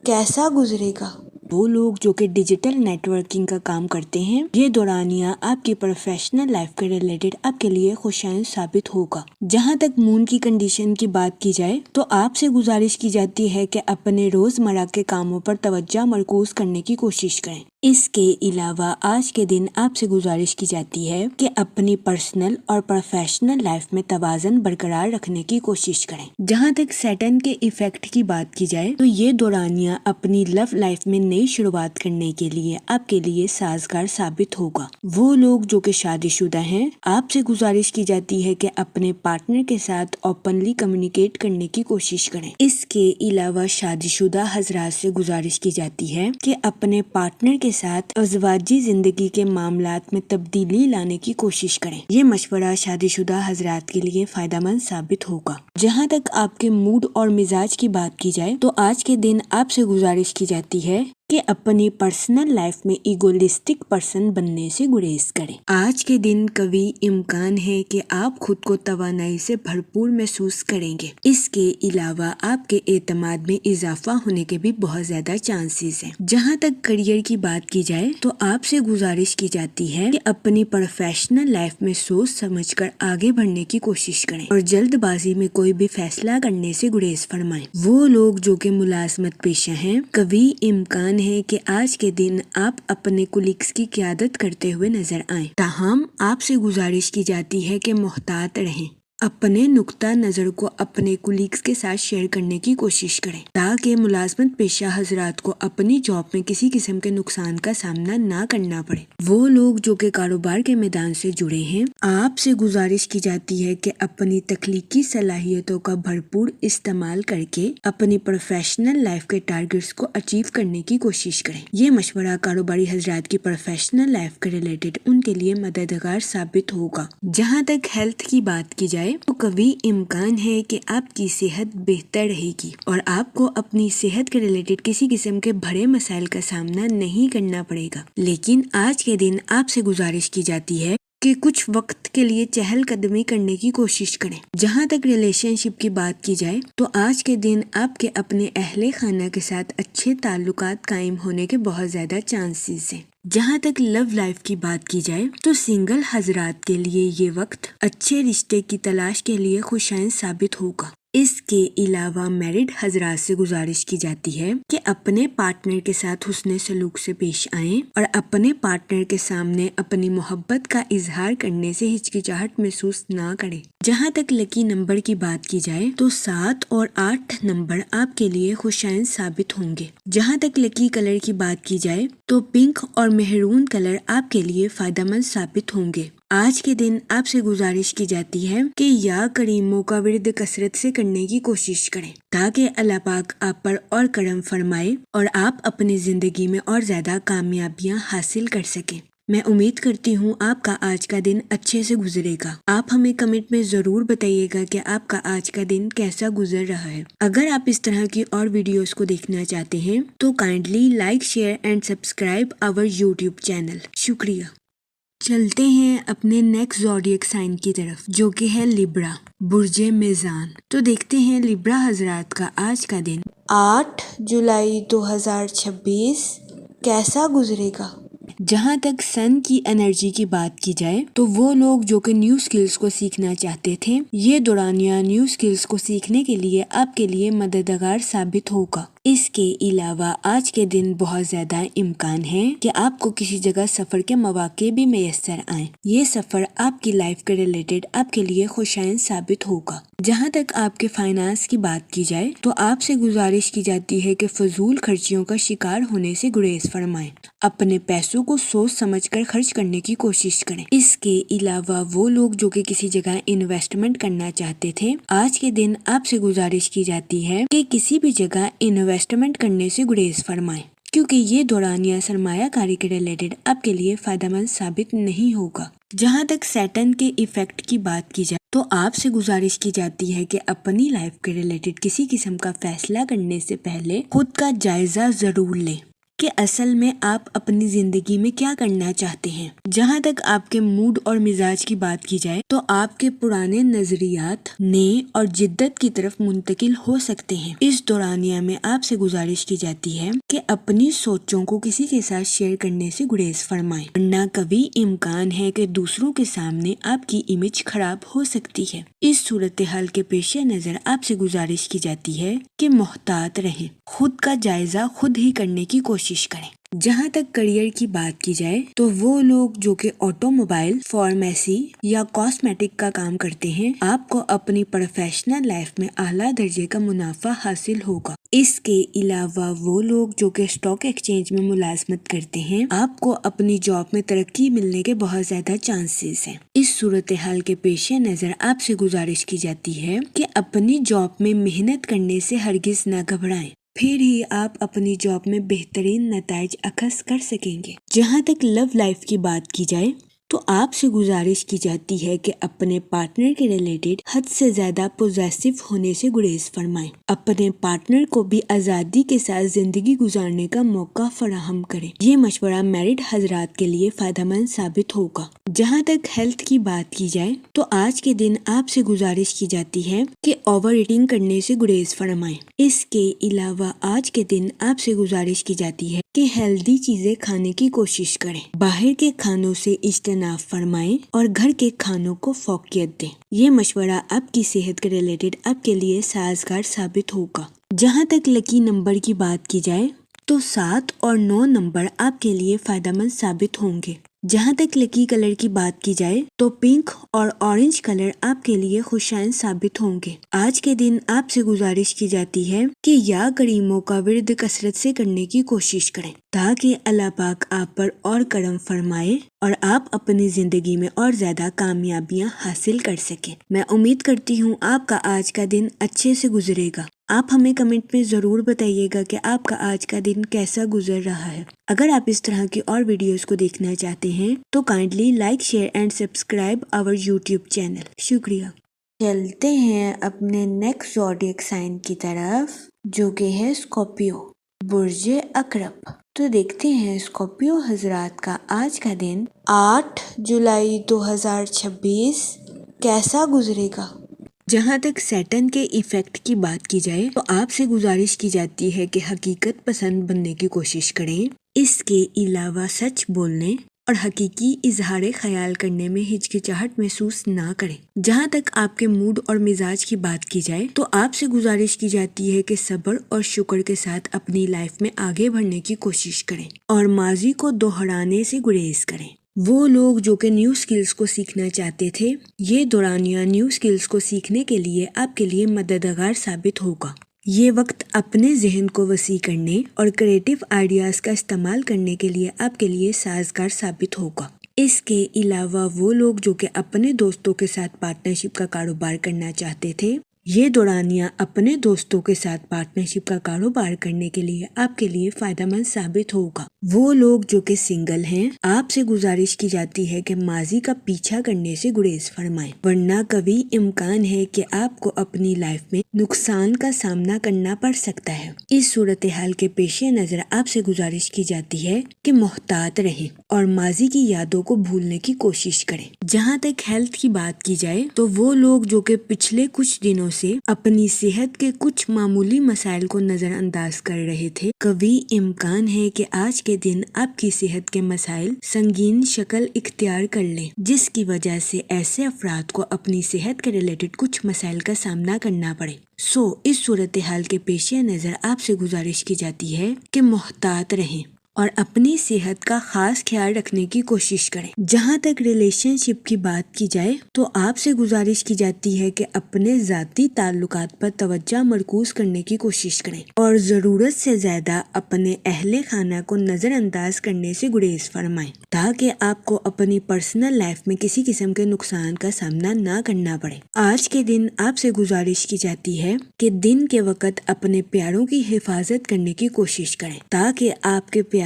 کیسا گزرے گا۔ وہ لوگ جو کہ ڈیجیٹل نیٹ ورکنگ کا کام کرتے ہیں، یہ دورانیہ آپ کی پروفیشنل لائف کے ریلیٹڈ آپ کے لیے خوشائن ثابت ہوگا۔ جہاں تک مون کی کنڈیشن کی بات کی جائے تو آپ سے گزارش کی جاتی ہے کہ اپنے روزمرہ کے کاموں پر توجہ مرکوز کرنے کی کوشش کریں۔ اس کے علاوہ آج کے دن آپ سے گزارش کی جاتی ہے کہ اپنی پرسنل اور پروفیشنل لائف میں توازن برقرار رکھنے کی کوشش کریں۔ جہاں تک سیٹرن کے ایفیکٹ کی بات کی جائے تو یہ دورانیہ اپنی لو لائف میں نئی شروعات کرنے کے لیے آپ کے لیے سازگار ثابت ہوگا۔ وہ لوگ جو کہ شادی شدہ ہیں، آپ سے گزارش کی جاتی ہے کہ اپنے پارٹنر کے ساتھ اوپنلی کمیونیکیٹ کرنے کی کوشش کریں۔ اس کے علاوہ شادی شدہ حضرات سے گزارش کی جاتی ہے کہ اپنے پارٹنر کے ساتھ ازواجی زندگی کے معاملات میں تبدیلی لانے کی کوشش کریں۔ یہ مشورہ شادی شدہ حضرات کے لیے فائدہ مند ثابت ہوگا۔ جہاں تک آپ کے موڈ اور مزاج کی بات کی جائے تو آج کے دن آپ سے گزارش کی جاتی ہے کہ اپنی پرسنل لائف میں ایگولسٹک پرسن بننے سے گریز کریں۔ آج کے دن کبھی امکان ہے کہ آپ خود کو توانائی سے بھرپور محسوس کریں گے۔ اس کے علاوہ آپ کے اعتماد میں اضافہ ہونے کے بھی بہت زیادہ چانسز ہیں۔ جہاں تک کریئر کی بات کی جائے تو آپ سے گزارش کی جاتی ہے کہ اپنی پروفیشنل لائف میں سوچ سمجھ کر آگے بڑھنے کی کوشش کریں اور جلد بازی میں کوئی بھی فیصلہ کرنے سے گریز فرمائیں۔ وہ لوگ جو کہ ملازمت پیشہ ہیں، کبھی امکان ہے کہ آج کے دن آپ اپنے کولیگز کی قیادت کرتے ہوئے نظر آئیں، تاہم آپ سے گزارش کی جاتی ہے کہ محتاط رہیں۔ اپنے نقطہ نظر کو اپنے کولیگز کے ساتھ شیئر کرنے کی کوشش کریں تاکہ ملازمت پیشہ حضرات کو اپنی جاب میں کسی قسم کے نقصان کا سامنا نہ کرنا پڑے۔ وہ لوگ جو کہ کاروبار کے میدان سے جڑے ہیں، آپ سے گزارش کی جاتی ہے کہ اپنی تخلیقی صلاحیتوں کا بھرپور استعمال کر کے اپنی پروفیشنل لائف کے ٹارگٹس کو اچیو کرنے کی کوشش کریں۔ یہ مشورہ کاروباری حضرات کی پروفیشنل لائف کے ریلیٹڈ ان کے لیے مددگار ثابت ہوگا۔ جہاں تک ہیلتھ کی بات کی جائے تو کبھی امکان ہے کہ آپ کی صحت بہتر رہے گی اور آپ کو اپنی صحت کے ریلیٹڈ کسی قسم کے بڑے مسائل کا سامنا نہیں کرنا پڑے گا، لیکن آج کے دن آپ سے گزارش کی جاتی ہے کہ کچھ وقت کے لیے چہل قدمی کرنے کی کوشش کریں۔ جہاں تک ریلیشن شپ کی بات کی جائے تو آج کے دن آپ کے اپنے اہل خانہ کے ساتھ اچھے تعلقات قائم ہونے کے بہت زیادہ چانسز ہیں۔ جہاں تک لو لائف کی بات کی جائے تو سنگل حضرات کے لیے یہ وقت اچھے رشتے کی تلاش کے لیے خوشائن ثابت ہوگا۔ اس کے علاوہ میرڈ حضرات سے گزارش کی جاتی ہے کہ اپنے پارٹنر کے ساتھ حسن سلوک سے پیش آئیں اور اپنے پارٹنر کے سامنے اپنی محبت کا اظہار کرنے سے ہچکچاہٹ محسوس نہ کریں۔ جہاں تک لکی نمبر کی بات کی جائے تو 7 اور 8 نمبر آپ کے لیے خوشائن ثابت ہوں گے۔ جہاں تک لکی کلر کی بات کی جائے تو پنک اور مہرون کلر آپ کے لیے فائدہ مند ثابت ہوں گے۔ آج کے دن آپ سے گزارش کی جاتی ہے کہ یا کریموں کا ورد کثرت سے کرنے کی کوشش کریں تاکہ اللہ پاک آپ پر اور کرم فرمائے اور آپ اپنی زندگی میں اور زیادہ کامیابیاں حاصل کر سکیں۔ میں امید کرتی ہوں آپ کا آج کا دن اچھے سے گزرے گا۔ آپ ہمیں کمنٹ میں ضرور بتائیے گا کہ آپ کا آج کا دن کیسا گزر رہا ہے۔ اگر آپ اس طرح کی اور ویڈیوز کو دیکھنا چاہتے ہیں تو kindly like, share and subscribe our YouTube channel. شکریہ۔ چلتے ہیں اپنے نیکسٹ زوڈیک سائن کی طرف، جو کہ ہے لیبرا، برج میزان۔ تو دیکھتے ہیں لیبرا حضرات کا آج کا دن 8 جولائی 2026 کیسا گزرے گا۔ جہاں تک سن کی انرجی کی بات کی جائے تو وہ لوگ جو کہ نیو سکلز کو سیکھنا چاہتے تھے، یہ دورانیہ نیو سکلز کو سیکھنے کے لیے آپ کے لیے مددگار ثابت ہوگا۔ اس کے علاوہ آج کے دن بہت زیادہ امکان ہے کہ آپ کو کسی جگہ سفر کے مواقع بھی میسر آئیں۔ یہ سفر آپ کی لائف کے ریلیٹڈ آپ کے لیے خوشائن ثابت ہوگا۔ جہاں تک آپ کے فائنانس کی بات کی جائے تو آپ سے گزارش کی جاتی ہے کہ فضول خرچیوں کا شکار ہونے سے گریز فرمائیں۔ اپنے پیسوں کو سوچ سمجھ کر خرچ کرنے کی کوشش کریں۔ اس کے علاوہ وہ لوگ جو کہ کسی جگہ انویسٹمنٹ کرنا چاہتے تھے، آج کے دن آپ سے گزارش کی جاتی ہے کہ کسی بھی جگہ انویسٹمنٹ کرنے سے گریز فرمائیں، کیونکہ یہ دورانیہ سرمایہ کاری کے ریلیٹڈ آپ کے لیے فائدہ مند ثابت نہیں ہوگا۔ جہاں تک سیٹن کے ایفیکٹ کی بات کی جائے تو آپ سے گزارش کی جاتی ہے کہ اپنی لائف کے ریلیٹڈ کسی قسم کا فیصلہ کرنے سے پہلے خود کا جائزہ ضرور لیں کہ اصل میں آپ اپنی زندگی میں کیا کرنا چاہتے ہیں۔ جہاں تک آپ کے موڈ اور مزاج کی بات کی جائے تو آپ کے پرانے نظریات نئے اور جدت کی طرف منتقل ہو سکتے ہیں۔ اس دورانیہ میں آپ سے گزارش کی جاتی ہے کہ اپنی سوچوں کو کسی کے ساتھ شیئر کرنے سے گریز فرمائیں، ورنہ کبھی امکان ہے کہ دوسروں کے سامنے آپ کی امیج خراب ہو سکتی ہے۔ اس صورتحال کے پیش نظر آپ سے گزارش کی جاتی ہے کہ محتاط رہیں، خود کا جائزہ خود ہی کرنے کی کوشش کریں۔ جہاں تک کریئر کی بات کی جائے تو وہ لوگ جو کہ آٹو موبائل، فارمیسی یا کاسمیٹک کا کام کرتے ہیں، آپ کو اپنی پروفیشنل لائف میں اعلیٰ درجے کا منافع حاصل ہوگا۔ اس کے علاوہ وہ لوگ جو کہ اسٹاک ایکسچینج میں ملازمت کرتے ہیں، آپ کو اپنی جاب میں ترقی ملنے کے بہت زیادہ چانسز ہیں۔ اس صورتحال کے پیش نظر آپ سے گزارش کی جاتی ہے کہ اپنی جاب میں محنت کرنے سے ہرگز نہ گھبرائیں، پھر ہی آپ اپنی جاب میں بہترین نتائج اخذ کر سکیں گے۔ جہاں تک لو لائف کی بات کی جائے تو آپ سے گزارش کی جاتی ہے کہ اپنے پارٹنر کے ریلیٹڈ حد سے زیادہ پوزیسو ہونے سے گریز فرمائیں، اپنے پارٹنر کو بھی آزادی کے ساتھ زندگی گزارنے کا موقع فراہم کریں۔ یہ مشورہ میرڈ حضرات کے لیے فائدہ مند ثابت ہوگا۔ جہاں تک ہیلتھ کی بات کی جائے تو آج کے دن آپ سے گزارش کی جاتی ہے کہ اوور ایٹنگ کرنے سے گریز فرمائیں۔ اس کے علاوہ آج کے دن آپ سے گزارش کی جاتی ہے کہ ہیلدی چیزیں کھانے کی کوشش کریں، باہر کے کھانوں سے اجتناب فرمائیں اور گھر کے کھانوں کو فوقیت دیں۔ یہ مشورہ آپ کی صحت کے ریلیٹڈ آپ کے لیے سازگار ثابت ہوگا۔ جہاں تک لکی نمبر کی بات کی جائے تو 7 اور 9 نمبر آپ کے لیے فائدہ مند ثابت ہوں گے۔ جہاں تک لکی کلر کی بات کی جائے تو پنک اور اورنج کلر آپ کے لیے خوشائن ثابت ہوں گے۔ آج کے دن آپ سے گزارش کی جاتی ہے کہ یا کریموں کا ورد کثرت سے کرنے کی کوشش کریں تاکہ اللہ پاک آپ پر اور کرم فرمائے اور آپ اپنی زندگی میں اور زیادہ کامیابیاں حاصل کر سکیں۔ میں امید کرتی ہوں آپ کا آج کا دن اچھے سے گزرے گا۔ آپ ہمیں کمنٹ میں ضرور بتائیے گا کہ آپ کا آج کا دن کیسا گزر رہا ہے۔ اگر آپ اس طرح کی اور ویڈیوز کو دیکھنا چاہتے ہیں تو kindly like, share and subscribe our YouTube channel. شکریہ۔ چلتے ہیں اپنے نیکسٹ زوڈیک سائن کی طرف، جو کہ ہے اسکارپیو، برج عقرب۔ تو دیکھتے ہیں اسکارپیو حضرات کا آج کا دن 8 جولائی 2026 کیسا گزرے گا۔ جہاں تک سیٹن کے ایفیکٹ کی بات کی جائے تو آپ سے گزارش کی جاتی ہے کہ حقیقت پسند بننے کی کوشش کریں، اس کے علاوہ سچ بولنے اور حقیقی اظہار خیال کرنے میں ہچکچاہٹ محسوس نہ کریں۔ جہاں تک آپ کے موڈ اور مزاج کی بات کی جائے تو آپ سے گزارش کی جاتی ہے کہ صبر اور شکر کے ساتھ اپنی لائف میں آگے بڑھنے کی کوشش کریں اور ماضی کو دہرانے سے گریز کریں۔ وہ لوگ جو کہ نیو سکلز کو سیکھنا چاہتے تھے، یہ دورانیہ نیو سکلز کو سیکھنے کے لیے آپ کے لیے مددگار ثابت ہوگا۔ یہ وقت اپنے ذہن کو وسیع کرنے اور کریٹو آئیڈیاز کا استعمال کرنے کے لیے آپ کے لیے سازگار ثابت ہوگا۔ اس کے علاوہ وہ لوگ جو کہ اپنے دوستوں کے ساتھ پارٹنرشپ کا کاروبار کرنا چاہتے تھے، یہ دورانیہ اپنے دوستوں کے ساتھ پارٹنرشپ کا کاروبار کرنے کے لیے آپ کے لیے فائدہ مند ثابت ہوگا۔ وہ لوگ جو کہ سنگل ہیں، آپ سے گزارش کی جاتی ہے کہ ماضی کا پیچھا کرنے سے گریز فرمائیں، ورنہ کبھی امکان ہے کہ آپ کو اپنی لائف میں نقصان کا سامنا کرنا پڑ سکتا ہے۔ اس صورتحال کے پیش نظر آپ سے گزارش کی جاتی ہے کہ محتاط رہیں اور ماضی کی یادوں کو بھولنے کی کوشش کریں۔ جہاں تک ہیلتھ کی بات کی جائے تو وہ لوگ جو کہ پچھلے کچھ دنوں سے اپنی صحت کے کچھ معمولی مسائل کو نظر انداز کر رہے تھے، کبھی امکان ہے کہ آج کے دن آپ کی صحت کے مسائل سنگین شکل اختیار کر لیں، جس کی وجہ سے ایسے افراد کو اپنی صحت کے ریلیٹڈ کچھ مسائل کا سامنا کرنا پڑے۔ اس صورتحال کے پیش نظر آپ سے گزارش کی جاتی ہے کہ محتاط رہیں اور اپنی صحت کا خاص خیال رکھنے کی کوشش کریں۔ جہاں تک ریلیشن شپ کی بات کی جائے تو آپ سے گزارش کی جاتی ہے کہ اپنے ذاتی تعلقات پر توجہ مرکوز کرنے کی کوشش کریں اور ضرورت سے زیادہ اپنے اہل خانہ کو نظر انداز کرنے سے گریز فرمائیں، تاکہ آپ کو اپنی پرسنل لائف میں کسی قسم کے نقصان کا سامنا نہ کرنا پڑے۔ آج کے دن آپ سے گزارش کی جاتی ہے کہ دن کے وقت اپنے پیاروں کی حفاظت کرنے کی کوشش کریں، تاکہ آپ کے پیارے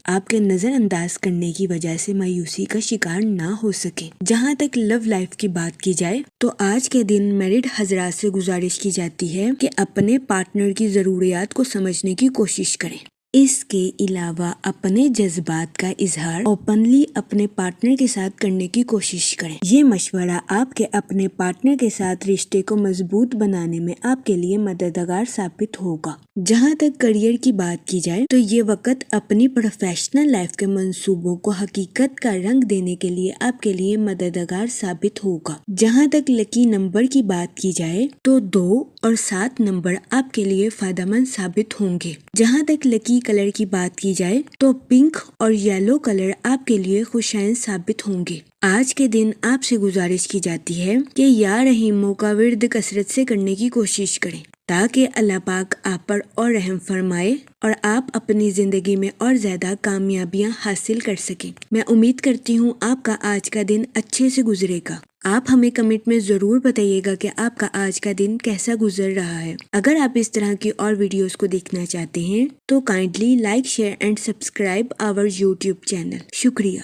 آپ کے نظر انداز کرنے کی وجہ سے مایوسی کا شکار نہ ہو سکے۔ جہاں تک لو لائف کی بات کی جائے تو آج کے دن میرڈ حضرات سے گزارش کی جاتی ہے کہ اپنے پارٹنر کی ضروریات کو سمجھنے کی کوشش کریں۔ اس کے علاوہ اپنے جذبات کا اظہار اوپنلی اپنے پارٹنر کے ساتھ کرنے کی کوشش کریں۔ یہ مشورہ آپ کے اپنے پارٹنر کے ساتھ رشتے کو مضبوط بنانے میں آپ کے لیے مددگار ثابت ہوگا۔ جہاں تک کریئر کی بات کی جائے تو یہ وقت اپنی پروفیشنل لائف کے منصوبوں کو حقیقت کا رنگ دینے کے لیے آپ کے لیے مددگار ثابت ہوگا۔ جہاں تک لکی نمبر کی بات کی جائے تو 2 اور 7 نمبر آپ کے لیے فائدہ مند ثابت ہوں گے۔ جہاں تک لکی کلر کی بات کی جائے تو پنک اور یلو کلر آپ کے لیے خوشائن ثابت ہوں گے۔ آج کے دن آپ سے گزارش کی جاتی ہے کہ یا رحیموں کا ورد کثرت سے کرنے کی کوشش کریں، تاکہ اللہ پاک آپ پر اور رحم فرمائے اور آپ اپنی زندگی میں اور زیادہ کامیابیاں حاصل کر سکیں۔ میں امید کرتی ہوں آپ کا آج کا دن اچھے سے گزرے گا۔ آپ ہمیں کمنٹ میں ضرور بتائیے گا کہ آپ کا آج کا دن کیسا گزر رہا ہے۔ اگر آپ اس طرح کی اور ویڈیوز کو دیکھنا چاہتے ہیں تو kindly like, share and subscribe our YouTube channel. شکریہ۔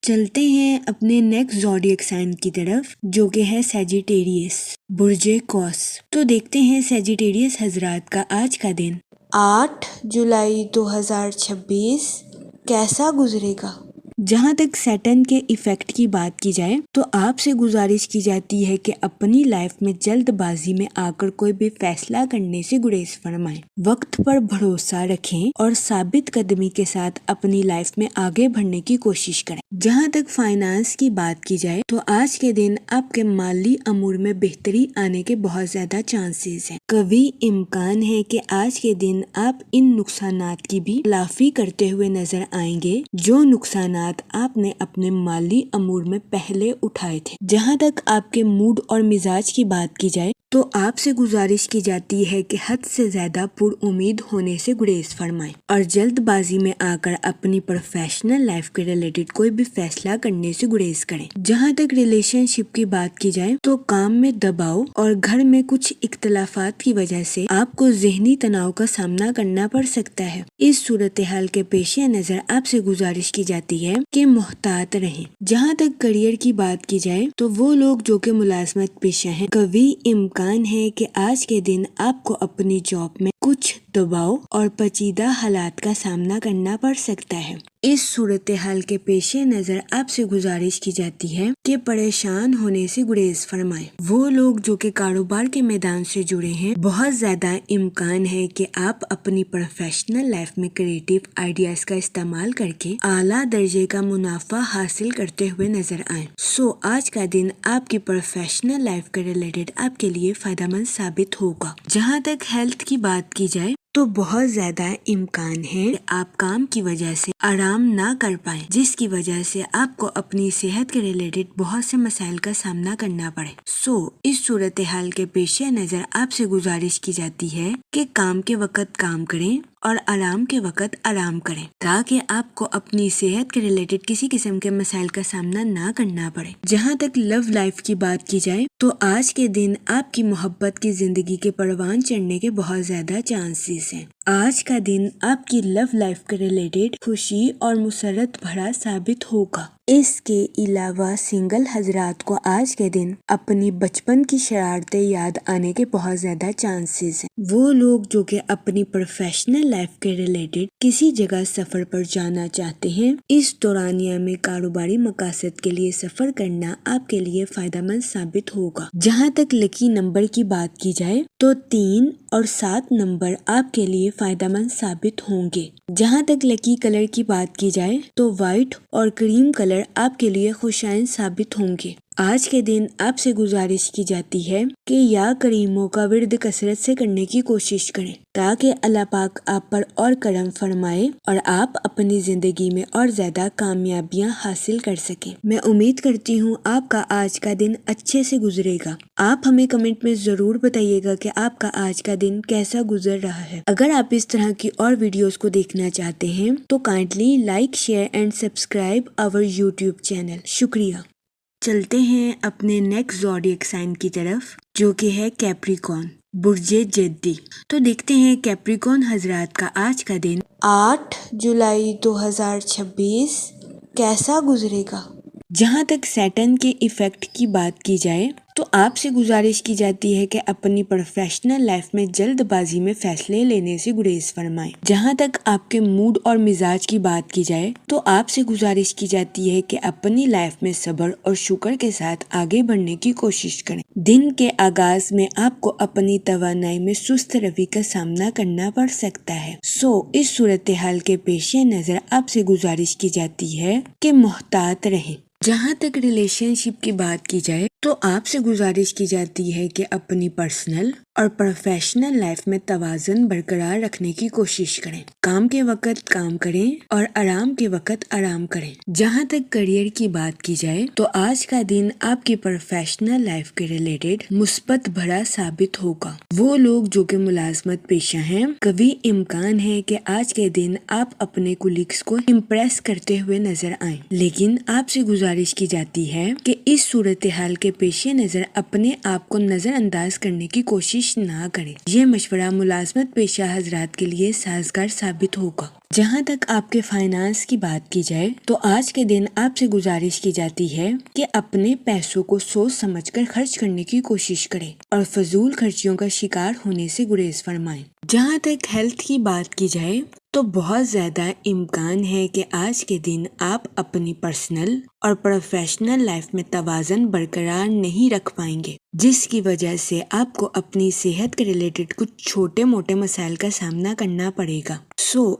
چلتے ہیں اپنے نیکسٹ زوڈیک سائن کی طرف، جو کہ ہے سیجیٹیریس، برج قوس۔ تو دیکھتے ہیں سیجیٹیریس حضرات کا آج کا دن 8 جولائی 2026 کیسا گزرے گا۔ جہاں تک سیٹرن کے ایفیکٹ کی بات کی جائے تو آپ سے گزارش کی جاتی ہے کہ اپنی لائف میں جلد بازی میں آ کر کوئی بھی فیصلہ کرنے سے گریز فرمائیں، وقت پر بھروسہ رکھیں اور ثابت قدمی کے ساتھ اپنی لائف میں آگے بڑھنے کی کوشش کریں۔ جہاں تک فائنانس کی بات کی جائے تو آج کے دن آپ کے مالی امور میں بہتری آنے کے بہت زیادہ چانسز ہیں۔ کبھی امکان ہے کہ آج کے دن آپ ان نقصانات کی بھی تلافی کرتے ہوئے نظر آئیں گے جو نقصانات آپ نے اپنے مالی امور میں پہلے اٹھائے تھے۔ جہاں تک آپ کے موڈ اور مزاج کی بات کی جائے تو آپ سے گزارش کی جاتی ہے کہ حد سے زیادہ پر امید ہونے سے گریز فرمائیں اور جلد بازی میں آ کر اپنی پروفیشنل لائف کے ریلیٹڈ کوئی بھی فیصلہ کرنے سے گریز کریں۔ جہاں تک ریلیشن شپ کی بات کی جائے تو کام میں دباؤ اور گھر میں کچھ اختلافات کی وجہ سے آپ کو ذہنی تناؤ کا سامنا کرنا پڑ سکتا ہے۔ اس صورتحال کے پیش نظر آپ سے گزارش کی جاتی ہے کہ محتاط رہیں۔ جہاں تک کریئر کی بات کی جائے تو وہ لوگ جو کہ ملازمت پیشہ ہیں، کبھی امکان ہے کہ آج کے دن آپ کو اپنی جاب میں کچھ دباؤ اور پیچیدہ حالات کا سامنا کرنا پڑ سکتا ہے۔ اس صورتحال کے پیش نظر آپ سے گزارش کی جاتی ہے کہ پریشان ہونے سے گریز فرمائیں۔ وہ لوگ جو کہ کاروبار کے میدان سے جڑے ہیں، بہت زیادہ امکان ہے کہ آپ اپنی پروفیشنل لائف میں کریٹیو آئیڈیاز کا استعمال کر کے اعلیٰ درجے کا منافع حاصل کرتے ہوئے نظر آئیں۔ آج کا دن آپ کی پروفیشنل لائف کے ریلیٹڈ آپ کے لیے فائدہ مند ثابت ہوگا۔ جہاں تک ہیلتھ کی بات کی جائے تو بہت زیادہ امکان ہے کہ آپ کام کی وجہ سے آرام نہ کر پائیں، جس کی وجہ سے آپ کو اپنی صحت کے ریلیٹڈ بہت سے مسائل کا سامنا کرنا پڑے۔ اس صورتحال کے پیش نظر آپ سے گزارش کی جاتی ہے کہ کام کے وقت کام کریں اور آرام کے وقت آرام کریں تاکہ آپ کو اپنی صحت کے ریلیٹڈ کسی قسم کے مسائل کا سامنا نہ کرنا پڑے۔ جہاں تک لو لائف کی بات کی جائے تو آج کے دن آپ کی محبت کی زندگی کے پروان چڑھنے کے بہت زیادہ چانسز ہیں۔ آج کا دن آپ کی لو لائف کے ریلیٹڈ خوشی اور مسرت بھرا ثابت ہوگا۔ اس کے علاوہ سنگل حضرات کو آج کے دن اپنی بچپن کی شرارتیں یاد آنے کے بہت زیادہ چانسز ہیں۔ وہ لوگ جو کہ اپنی پروفیشنل لائف کے ریلیٹڈ کسی جگہ سفر پر جانا چاہتے ہیں، اس دورانیہ میں کاروباری مقاصد کے لیے سفر کرنا آپ کے لیے فائدہ مند ثابت ہوگا۔ جہاں تک لکی نمبر کی بات کی جائے تو 3 اور 7 نمبر آپ کے لیے فائدہ مند ثابت ہوں گے۔ جہاں تک لکی کلر کی بات کی جائے تو وائٹ اور کریم کلر آپ کے لیے خوشائن ثابت ہوں گے۔ آج کے دن آپ سے گزارش کی جاتی ہے کہ یا کریموں کا ورد کثرت سے کرنے کی کوشش کریں تاکہ اللہ پاک آپ پر اور کرم فرمائے اور آپ اپنی زندگی میں اور زیادہ کامیابیاں حاصل کر سکیں۔ میں امید کرتی ہوں آپ کا آج کا دن اچھے سے گزرے گا۔ آپ ہمیں کمنٹ میں ضرور بتائیے گا کہ آپ کا آج کا دن کیسا گزر رہا ہے۔ اگر آپ اس طرح کی اور ویڈیوز کو دیکھنا چاہتے ہیں تو kindly like, share and subscribe our YouTube channel. شکریہ۔ چلتے ہیں اپنے نیکسٹ زوڈیک سائن کی طرف جو کہ ہے کیپریکون، برج جدی۔ تو دیکھتے ہیں کیپریکون حضرات کا آج کا دن 8 جولائی 2026 کیسا گزرے گا۔ جہاں تک سیٹرن کے ایفیکٹ کی بات کی جائے تو آپ سے گزارش کی جاتی ہے کہ اپنی پروفیشنل لائف میں جلد بازی میں فیصلے لینے سے گریز فرمائیں۔ جہاں تک آپ کے موڈ اور مزاج کی بات کی جائے تو آپ سے گزارش کی جاتی ہے کہ اپنی لائف میں صبر اور شکر کے ساتھ آگے بڑھنے کی کوشش کریں۔ دن کے آغاز میں آپ کو اپنی توانائی میں سست روی کا سامنا کرنا پڑ سکتا ہے، اس صورتحال کے پیش نظر آپ سے گزارش کی جاتی ہے کہ محتاط رہیں۔ جہاں تک ریلیشن شپ کی بات کی جائے تو آپ سے گزارش کی جاتی ہے کہ اپنی پرسنل اور پروفیشنل لائف میں توازن برقرار رکھنے کی کوشش کریں۔ کام کے وقت کام کریں اور آرام کے وقت آرام کریں۔ جہاں تک کریئر کی بات کی جائے تو آج کا دن آپ کی پروفیشنل لائف کے ریلیٹڈ مثبت بھرا ثابت ہوگا۔ وہ لوگ جو کہ ملازمت پیشہ ہیں، کبھی امکان ہے کہ آج کے دن آپ اپنے کولیگز کو امپریس کرتے ہوئے نظر آئیں، لیکن آپ سے گزارش کی جاتی ہے کہ اس صورتحال کے پیش نظر اپنے آپ کو نظر انداز کرنے کی کوشش نہ کریں۔ یہ مشورہ ملازمت پیشہ حضرات کے لیے سازگار ثابت ہوگا۔ جہاں تک آپ کے فائنانس کی بات کی جائے تو آج کے دن آپ سے گزارش کی جاتی ہے کہ اپنے پیسوں کو سوچ سمجھ کر خرچ کرنے کی کوشش کریں اور فضول خرچیوں کا شکار ہونے سے گریز فرمائیں۔ جہاں تک ہیلتھ کی بات کی جائے تو بہت زیادہ امکان ہے کہ آج کے دن آپ اپنی پرسنل اور پروفیشنل لائف میں توازن برقرار نہیں رکھ پائیں گے، جس کی وجہ سے آپ کو اپنی صحت کے ریلیٹڈ کچھ چھوٹے موٹے مسائل کا سامنا کرنا پڑے گا۔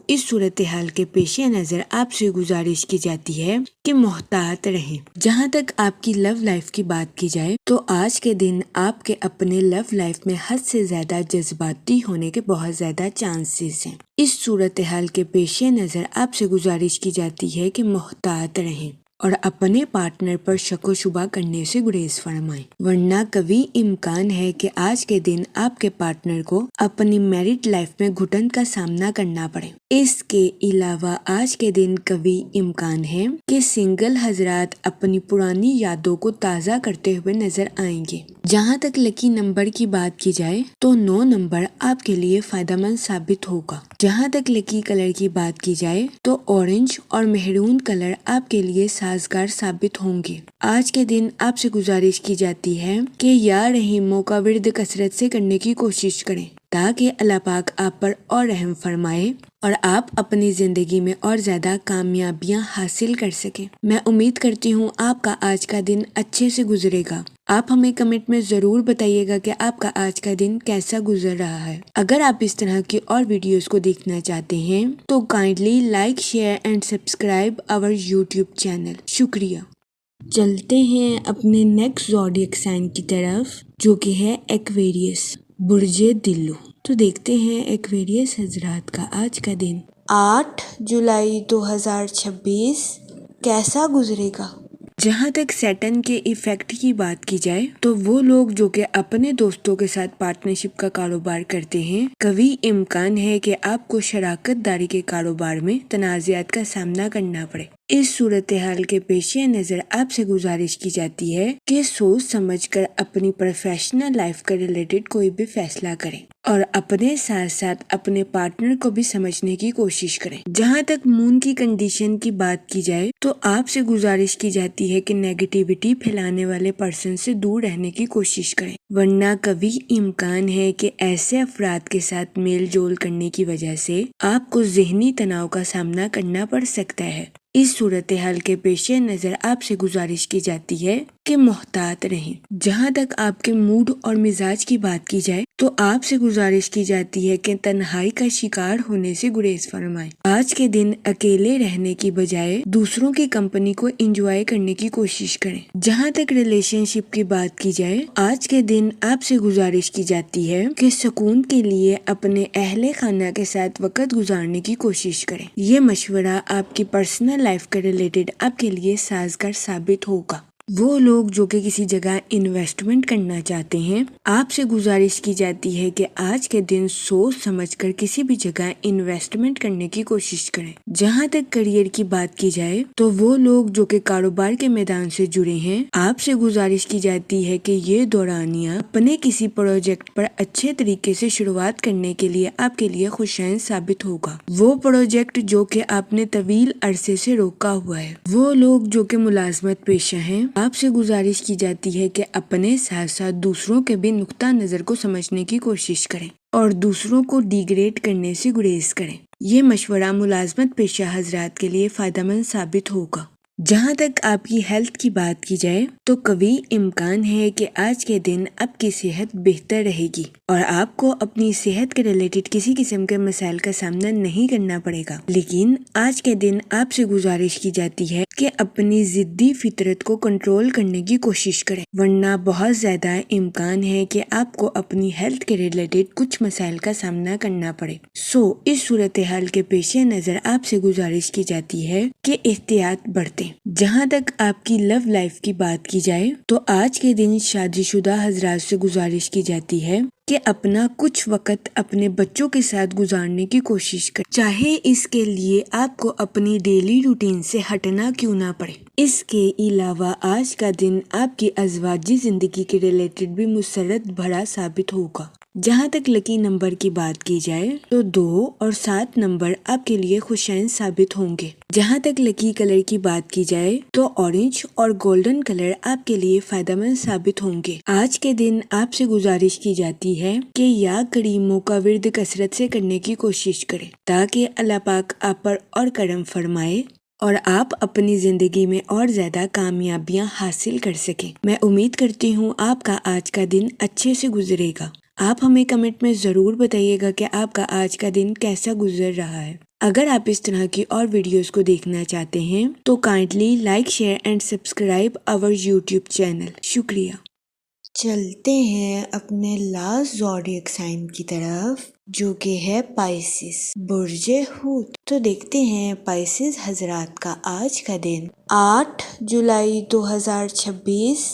اس صورتحال کے پیش نظر آپ سے گزارش کی جاتی ہے کہ محتاط رہیں۔ جہاں تک آپ کی لو لائف کی بات کی جائے تو آج کے دن آپ کے اپنے لو لائف میں حد سے زیادہ جذباتی ہونے کے بہت زیادہ چانسز ہیں۔ اس صورتحال کے پیش نظر آپ سے گزارش کی جاتی ہے کہ محتاط رہیں اور اپنے پارٹنر پر شک و شبہ کرنے سے گریز فرمائیں، ورنہ کبھی امکان ہے کہ آج کے دن آپ کے پارٹنر کو اپنی میرڈ لائف میں گھٹن کا سامنا کرنا پڑے۔ اس کے علاوہ آج کے دن کبھی امکان ہے کہ سنگل حضرات اپنی پرانی یادوں کو تازہ کرتے ہوئے نظر آئیں گے۔ جہاں تک لکی نمبر کی بات کی جائے تو 9 نمبر آپ کے لیے فائدہ مند ثابت ہوگا۔ جہاں تک لکی کلر کی بات کی جائے تو اورنج اور مہرون کلر آپ کے لیے سازگار ثابت ہوں گے۔ آج کے دن آپ سے گزارش کی جاتی ہے کہ یا رحیموں کا ورد کثرت سے کرنے کی کوشش کریں تاکہ اللہ پاک آپ پر اور رحم فرمائے اور آپ اپنی زندگی میں اور زیادہ کامیابیاں حاصل کر سکیں۔ میں امید کرتی ہوں آپ کا آج کا دن اچھے سے گزرے گا۔ آپ ہمیں کمنٹ میں ضرور بتائیے گا کہ آپ کا آج کا دن کیسا گزر رہا ہے۔ اگر آپ اس طرح کی اور ویڈیوز کو دیکھنا چاہتے ہیں تو kindly like, share and subscribe our YouTube channel. شکریہ۔ چلتے ہیں اپنے نیکسٹ زوڈیک سائن کی طرف جو کہ ہے ایکویریس، برج دلو۔ تو دیکھتے ہیں ایکویریس حضرات کا آج کا دن 8 جولائی 2026 کیسا گزرے گا۔ جہاں تک سیٹن کے ایفیکٹ کی بات کی جائے تو وہ لوگ جو کہ اپنے دوستوں کے ساتھ پارٹنرشپ کا کاروبار کرتے ہیں، قوی امکان ہے کہ آپ کو شراکت داری کے کاروبار میں تنازعات کا سامنا کرنا پڑے۔ اس صورتحال کے پیش نظر آپ سے گزارش کی جاتی ہے کہ سوچ سمجھ کر اپنی پروفیشنل لائف کا ریلیٹڈ کوئی بھی فیصلہ کریں اور اپنے ساتھ ساتھ اپنے پارٹنر کو بھی سمجھنے کی کوشش کریں۔ جہاں تک مون کی کنڈیشن کی بات کی جائے تو آپ سے گزارش کی جاتی ہے کہ نیگیٹیوٹی پھیلانے والے پرسن سے دور رہنے کی کوشش کریں، ورنہ قوی امکان ہے کہ ایسے افراد کے ساتھ میل جول کرنے کی وجہ سے آپ کو ذہنی تناؤ کا سامنا کرنا پڑ سکتا ہے۔ اس صورتحال کے پیش نظر آپ سے گزارش کی جاتی ہے کہ محتاط رہیں۔ جہاں تک آپ کے موڈ اور مزاج کی بات کی جائے تو آپ سے گزارش کی جاتی ہے کہ تنہائی کا شکار ہونے سے گریز فرمائیں۔ آج کے دن اکیلے رہنے کی بجائے دوسروں کی کمپنی کو انجوائے کرنے کی کوشش کریں۔ جہاں تک ریلیشن شپ کی بات کی جائے، آج کے دن آپ سے گزارش کی جاتی ہے کہ سکون کے لیے اپنے اہل خانہ کے ساتھ وقت گزارنے کی کوشش کریں۔ یہ مشورہ آپ کی پرسنل لائف کے ریلیٹڈ آپ کے لیے سازگار ثابت ہوگا۔ وہ لوگ جو کہ کسی جگہ انویسٹمنٹ کرنا چاہتے ہیں، آپ سے گزارش کی جاتی ہے کہ آج کے دن سوچ سمجھ کر کسی بھی جگہ انویسٹمنٹ کرنے کی کوشش کریں۔ جہاں تک کیریئر کی بات کی جائے تو وہ لوگ جو کہ کاروبار کے میدان سے جڑے ہیں، آپ سے گزارش کی جاتی ہے کہ یہ دورانیہ اپنے کسی پروجیکٹ پر اچھے طریقے سے شروعات کرنے کے لیے آپ کے لیے خوشائن ثابت ہوگا۔ وہ پروجیکٹ جو کہ آپ نے طویل عرصے سے روکا ہوا ہے۔ وہ لوگ جو کہ ملازمت پیشہ ہیں، آپ سے گزارش کی جاتی ہے کہ اپنے ساتھ ساتھ دوسروں کے بھی نقطہ نظر کو سمجھنے کی کوشش کریں اور دوسروں کو ڈیگریڈ کرنے سے گریز کریں۔ یہ مشورہ ملازمت پیشہ حضرات کے لیے فائدہ مند ثابت ہوگا۔ جہاں تک آپ کی ہیلتھ کی بات کی جائے تو قوی امکان ہے کہ آج کے دن آپ کی صحت بہتر رہے گی اور آپ کو اپنی صحت کے ریلیٹڈ کسی قسم کے مسائل کا سامنا نہیں کرنا پڑے گا، لیکن آج کے دن آپ سے گزارش کی جاتی ہے کہ اپنی ضدی فطرت کو کنٹرول کرنے کی کوشش کریں، ورنہ بہت زیادہ امکان ہے کہ آپ کو اپنی ہیلتھ کے ریلیٹڈ کچھ مسائل کا سامنا کرنا پڑے۔ اس صورتحال کے پیش نظر آپ سے گزارش کی جاتی ہے کہ احتیاط برتیں۔ جہاں تک آپ کی لو لائف کی بات کی جائے تو آج کے دن شادی شدہ حضرات سے گزارش کی جاتی ہے کہ اپنا کچھ وقت اپنے بچوں کے ساتھ گزارنے کی کوشش کریں، چاہے اس کے لیے آپ کو اپنی ڈیلی روٹین سے ہٹنا کیوں نہ پڑے۔ اس کے علاوہ آج کا دن آپ کی ازواجی زندگی کے ریلیٹڈ بھی مسرت بھرا ثابت ہوگا۔ جہاں تک لکی نمبر کی بات کی جائے تو 2 اور 7 نمبر آپ کے لیے خوشائن ثابت ہوں گے۔ جہاں تک لکی کلر کی بات کی جائے تو اورنج اور گولڈن کلر آپ کے لیے فائدہ مند ثابت ہوں گے۔ آج کے دن آپ سے گزارش کی جاتی ہے کہ یا کریموں کا ورد کثرت سے کرنے کی کوشش کریں تاکہ اللہ پاک آپ پر اور کرم فرمائے اور آپ اپنی زندگی میں اور زیادہ کامیابیاں حاصل کر سکیں۔ میں امید کرتی ہوں آپ کا آج کا دن اچھے سے گزرے گا۔ آپ ہمیں کمنٹ میں ضرور بتائیے گا کہ آپ کا آج کا دن کیسا گزر رہا ہے۔ اگر آپ اس طرح کی اور ویڈیوز کو دیکھنا چاہتے ہیں تو kindly like, share and subscribe our YouTube channel. شکریہ۔ چلتے ہیں اپنے لاسٹ زوڈیک سائن کی طرف جو کہ ہے پائسس، برج حوت۔ تو دیکھتے ہیں پائسس حضرات کا آج کا دن 8 جولائی 2026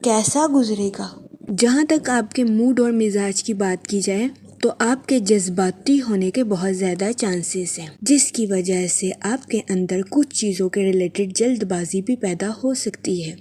کیسا گزرے گا۔ جہاں تک آپ کے موڈ اور مزاج کی بات کی جائے تو آپ کے جذباتی ہونے کے بہت زیادہ چانسز ہیں، جس کی وجہ سے آپ کے اندر کچھ چیزوں کے ریلیٹڈ جلد بازی بھی پیدا ہو سکتی ہے۔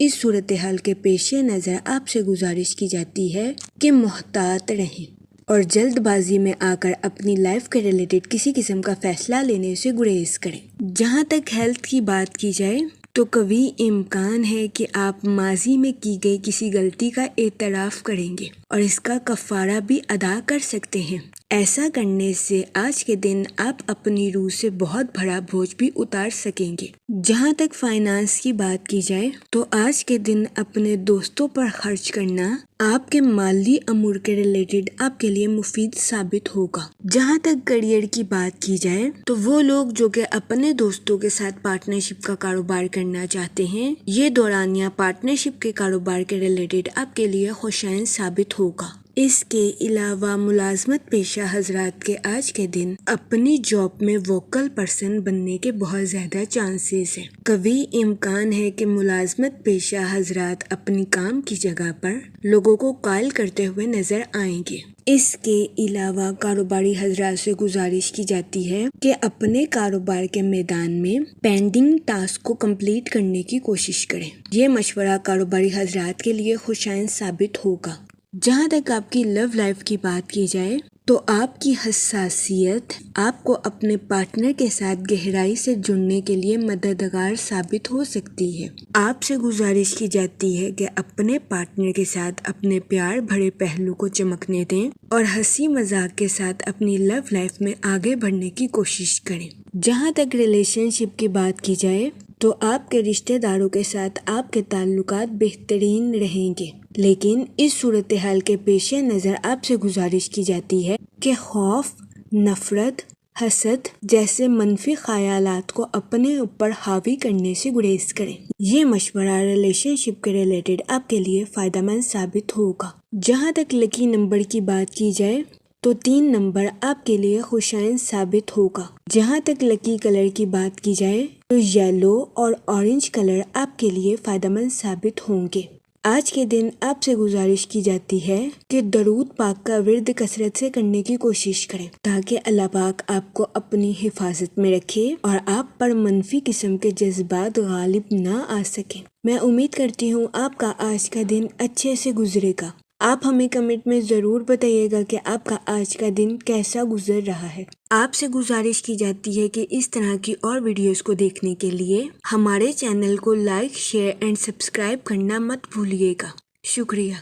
اس صورتحال کے پیش نظر آپ سے گزارش کی جاتی ہے کہ محتاط رہیں اور جلد بازی میں آ کر اپنی لائف کے ریلیٹڈ کسی قسم کا فیصلہ لینے سے گریز کریں۔ جہاں تک ہیلتھ کی بات کی جائے تو قوی امکان ہے کہ آپ ماضی میں کی گئی کسی غلطی کا اعتراف کریں گے اور اس کا کفارہ بھی ادا کر سکتے ہیں۔ ایسا کرنے سے آج کے دن آپ اپنی روح سے بہت بڑا بوجھ بھی اتار سکیں گے۔ جہاں تک فائنانس کی بات کی جائے تو آج کے دن اپنے دوستوں پر خرچ کرنا آپ کے مالی امور کے ریلیٹڈ آپ کے لیے مفید ثابت ہوگا۔ جہاں تک کیریئر کی بات کی جائے تو وہ لوگ جو کہ اپنے دوستوں کے ساتھ پارٹنرشپ کا کاروبار کرنا چاہتے ہیں، یہ دورانیہ پارٹنرشپ کے کاروبار کے ریلیٹڈ آپ کے لیے خوشائن ثابت ہوگا۔ اس کے علاوہ ملازمت پیشہ حضرات کے آج کے دن اپنی جاب میں ووکل پرسن بننے کے بہت زیادہ چانسز ہیں۔ قوی امکان ہے کہ ملازمت پیشہ حضرات اپنی کام کی جگہ پر لوگوں کو کال کرتے ہوئے نظر آئیں گے۔ اس کے علاوہ کاروباری حضرات سے گزارش کی جاتی ہے کہ اپنے کاروبار کے میدان میں پینڈنگ ٹاسک کو کمپلیٹ کرنے کی کوشش کریں۔ یہ مشورہ کاروباری حضرات کے لیے خوشائن ثابت ہوگا۔ جہاں تک آپ کی لو لائف کی بات کی جائے تو آپ کی حساسیت آپ کو اپنے پارٹنر کے ساتھ گہرائی سے جڑنے کے لیے مددگار ثابت ہو سکتی ہے۔ آپ سے گزارش کی جاتی ہے کہ اپنے پارٹنر کے ساتھ اپنے پیار بھرے پہلو کو چمکنے دیں اور ہنسی مذاق کے ساتھ اپنی لو لائف میں آگے بڑھنے کی کوشش کریں۔ جہاں تک ریلیشن شپ کی بات کی جائے تو آپ کے رشتہ داروں کے ساتھ آپ کے تعلقات بہترین رہیں گے، لیکن اس صورتحال کے پیش نظر آپ سے گزارش کی جاتی ہے کہ خوف، نفرت، حسد جیسے منفی خیالات کو اپنے اوپر حاوی کرنے سے گریز کریں۔ یہ مشورہ ریلیشن شپ کے ریلیٹڈ آپ کے لیے فائدہ مند ثابت ہوگا۔ جہاں تک لکی نمبر کی بات کی جائے تو 3 نمبر آپ کے لیے خوشائن ثابت ہوگا۔ جہاں تک لکی کلر کی بات کی جائے تو یلو اور اورنج کلر آپ کے لیے فائدہ مند ثابت ہوں گے۔ آج کے دن آپ سے گزارش کی جاتی ہے کہ درود پاک کا ورد کثرت سے کرنے کی کوشش کریں تاکہ اللہ پاک آپ کو اپنی حفاظت میں رکھے اور آپ پر منفی قسم کے جذبات غالب نہ آ سکیں۔ میں امید کرتی ہوں آپ کا آج کا دن اچھے سے گزرے گا۔ آپ ہمیں کمنٹ میں ضرور بتائیے گا کہ آپ کا آج کا دن کیسا گزر رہا ہے۔ آپ سے گزارش کی جاتی ہے کہ اس طرح کی اور ویڈیوز کو دیکھنے کے لیے ہمارے چینل کو لائک، شیئر اینڈ سبسکرائب کرنا مت بھولیے گا۔ شکریہ۔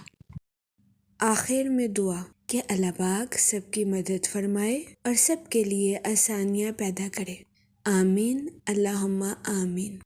آخر میں دعا کہ اللہ پاک سب کی مدد فرمائے اور سب کے لیے آسانیاں پیدا کرے۔ آمین، اللہم آمین۔